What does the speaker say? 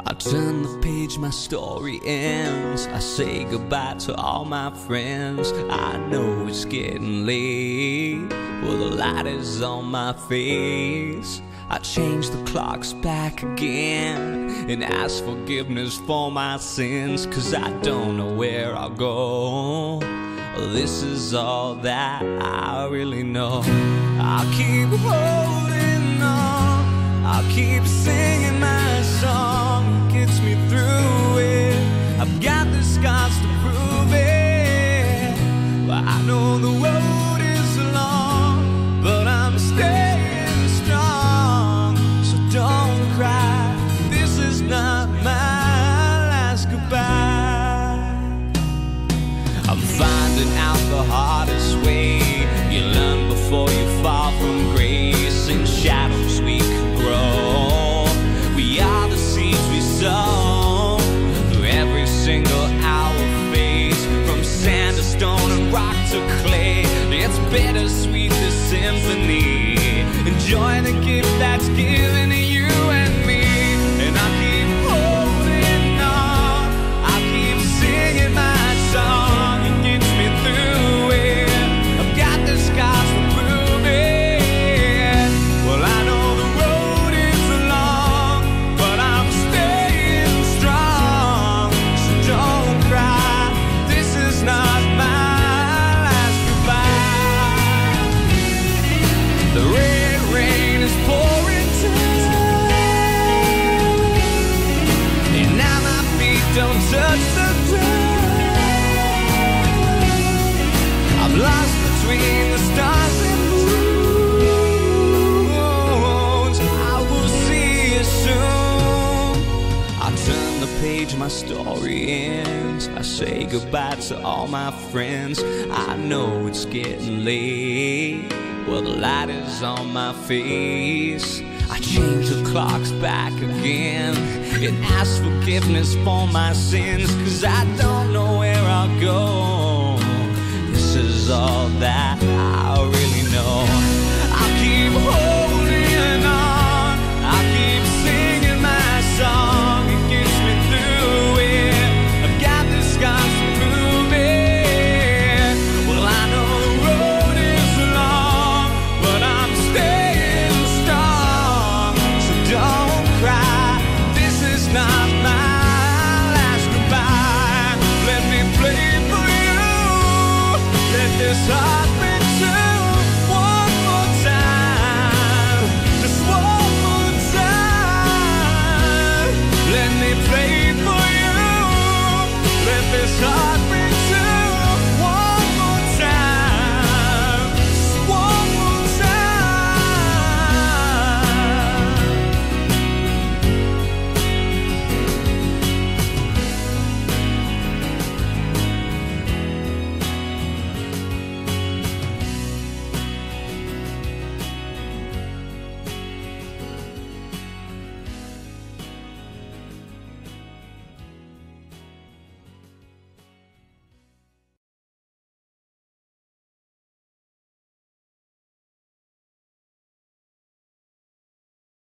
I turn the page, my story ends. I say goodbye to all my friends. I know it's getting late, well the light is on my face. I change the clocks back again and ask forgiveness for my sins, 'cause I don't know where I'll go. This is all that I really know. I'll keep holding on, I'll keep singing my song. It gets me through it, I've got the scars to prove it. But I know the road is long, but I'm staying strong. So don't cry, this is not my last goodbye. I'm finding out the hardest way. You learn before you fall from grace. In shadows we could grow. We are the seeds we sow through every single hour phase. From sand to stone and rock to clay, it's bittersweet, this symphony. Enjoy the gift that's given to you and me. And I keep holding on, I keep singing my song. It gets me through it, I've got the scars to prove it. Well, I know the road is long, but I'm staying strong. So don't cry, this is not my last goodbye. The red rain is pouring down, and now my feet don't touch the ground. I'm lost between the stars and moons. I will see you soon. I turn the page, my story ends. I say goodbye to all my friends. I know it's getting late, well the light is on my face. I change the clocks back again and ask forgiveness for my sins, 'cause I don't know where I'll go. This is all that I really